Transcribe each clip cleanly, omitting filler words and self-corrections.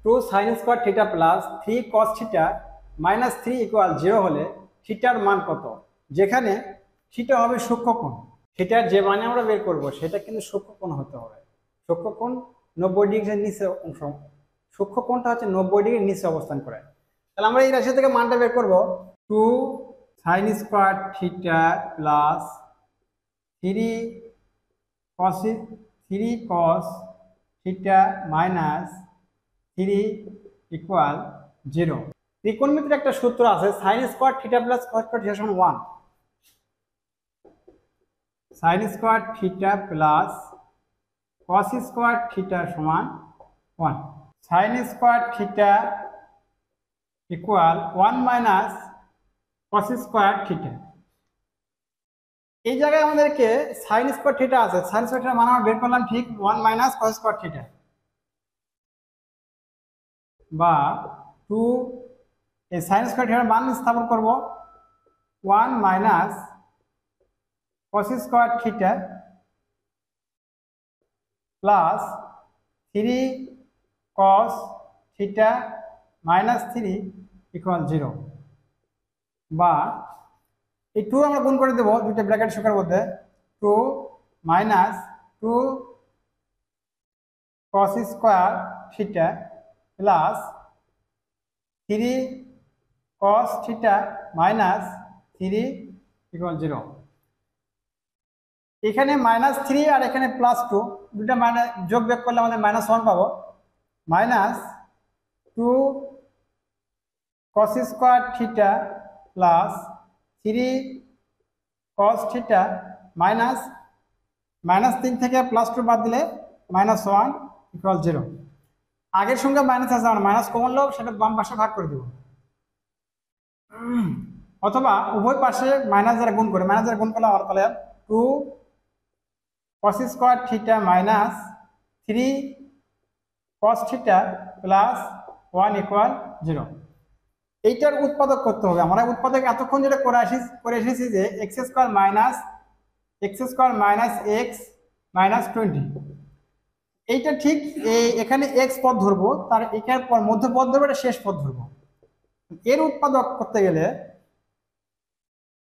Two sine square theta plus 3 cos theta minus 3 equal 0 হলে থিটার মান কত? যেখানে থিটা হবে সূক্ষ্মকোণ, থিটার যে মানে আমরা বের করব সেটা কিন্তু সূক্ষ্মকোণ হতে হবে। সূক্ষ্মকোণ 90 ডিগ্রির নিচে অংশ, সূক্ষ্মকোণটা হচ্ছে 90 ডিগ্রির নিচে অবস্থান করে। তাহলে আমরা এই রাশি থেকে মানটা বের করব। 2 sign square theta plus 3 cos theta minus 3 equal 0। ত্রিকোণমিতির একটা সূত্র আছে, sign square theta plus cos square theta সমান 1। Sign square theta plus cos square theta সমান 1। Sign square theta equal 1 minus cos square theta. এই জায়গায় আমাদেরকে সাইন স্কোয়ার থিটা আছে, sign square theta মান আমরা বের করলাম ঠিক 1 মাইনাস কস স্কোয়ার থিটা, বা 2 এই সাইন স্কোয়ার থিটার মান স্থাপন করব 1 minus cos square theta plus 3 cos theta minus 3 equal 0, বা এই 2 আমরা গুণ করে দেবো দুইটা ব্র্যাকেট সংখ্যার মধ্যে। 2 minus 2 cos square theta plus 3 cos theta minus 3 equal 0। এখানে -3 আর এখানে +2, দুটা মাইনাস যোগ বিয়োগ করলে আমাদের -1 পাবো। Minus 2 cos square theta plus 3 cos theta minus -3 থেকে +2 বাদ দিলে -1 ইকুয়াল 0। আগের সঙ্গে মাইনাস আছে, আমরা মাইনাস কমন লোক সেটা বাম পাশে ভাগ করে দেব, অথবা উভয় পাশে মাইনাস দ্বারা গুণ করে, মাইনাস দ্বারা গুণ করলে আমার তাহলে 2 cos square theta minus 3 cos theta plus 1 equal 0। এইটার উৎপাদক করতে হবে। আমরা উৎপাদক এতক্ষণ যেটা করে এসেছি যে x square minus x minus 20, এইটা ঠিক এখানে x পদ ধরবো, তার এখানে মধ্য পদ ধরবো, এটা শেষ পদ ধরবো। এর উৎপাদক করতে গেলে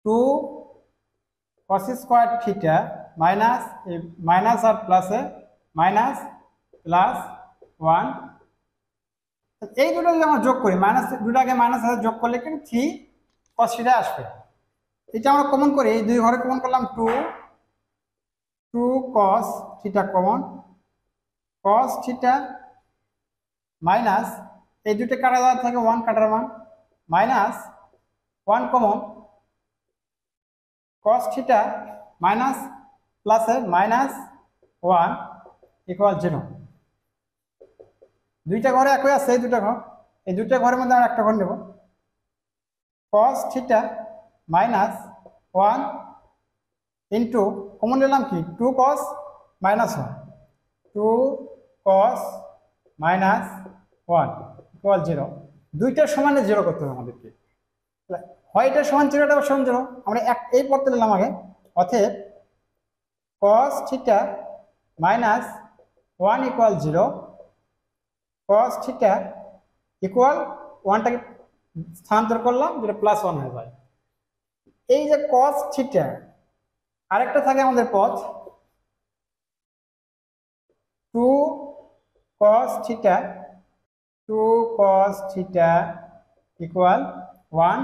2 cos square theta minus minus আর প্লাসে মাইনাস প্লাস 1, এই দুটো যদি আমরা যোগ করি, মাইনাস দুটাকে মাইনাস সাথে যোগ করলে কিন্তু 3 cos থিটা আসবে। এটা আমরা কমন করি, এই দুই ঘরে কমন করলাম 2 cos theta common, cos theta minus এই দুটো কাটা যাওয়ার থাকে 1 কাটার মান, minus 1 common, cos theta minus প্লাসে -1 ইকুয়াল 0। দুইটা ঘরে একই আছে, এই দুটা ঘর, এই দুইটা ঘরের মধ্যে আমরা একটা ঘর নেব। cos theta minus 1 into common নিলাম কি 2 cos minus 1, 2 cos minus 1 equal 0। দুইটার সমানে 0 করতে হবে আমাদেরকে, হয় এটা সমান 0, এটা সমান 0। আমরা এই পদটা নিলাম আগে, অতএব cos theta minus 1 equal 0, cos theta equal 1টাকে স্থানান্তর করলাম, যেটা +1 হয়ে যায়। এই যে cos থিটা, আরেকটা থাকে আমাদের পদ 2 cos theta equal 1,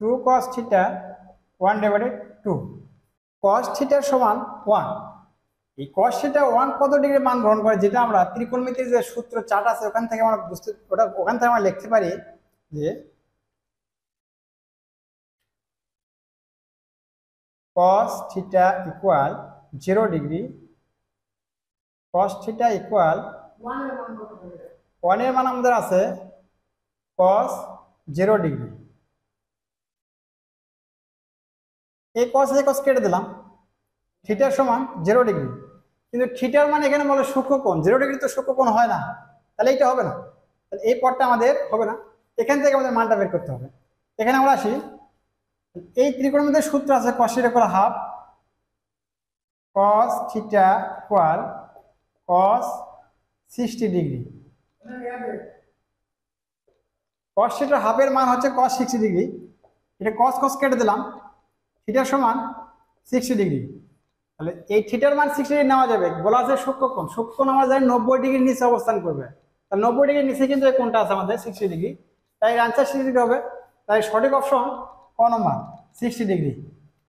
2 cos theta 1/2, cos থিটার সমান 1। এই cos থিটা 1 কত ডিগ্রি মান গ্রহণ করে, যেটা আমরা ত্রিকোণমিতির যে সূত্র চার্ট আছে ওখান থেকে আমরা ওখান থেকে আমরা লিখতে পারি যে cos theta equal 0 degree, cos theta equal 1 এর মান আমাদের আছে cos 0 ডিগ্রি। এই cos এ cos কেটে দিলাম, থিটার সমান 0 ডিগ্রি, কিন্তু থিটার মানে এখানে বলে সূক্ষ্মকোণ, 0 ডিগ্রি তো সূক্ষ্মকোণ হয় না, তাহলে এইটা হবে না, তাহলে এই পদটা আমাদের হবে না। এখান থেকে আমাদের মানটা বের করতে হবে। এখানে আমরা আসি, এই ত্রিকোণমিতির সূত্র আছে cos theta equal half, cos theta equal cos 60 degree. Cos থিটার হাফের মান হচ্ছে কস 60 ডিগ্রি। এটা কস কস কেটে দিলাম, থিটার সমান 60 ডিগ্রি। তাহলে এই থিটার মান 60 ডিগ্রি নেওয়া যাবে। বলা আছে সূক্ষ্মকোণ, সূক্ষ্মকোণ আমরা জানি 90 ডিগ্রির নিচে অবস্থান করবে। তাহলে 90 ডিগ্রির নিচে কিন্তু এই কোণটা আছে আমাদের 60 ডিগ্রি, তাই আনসার 60 ডিগ্রি হবে। তাই সঠিক অপশন ক নম্বর 60 ডিগ্রি।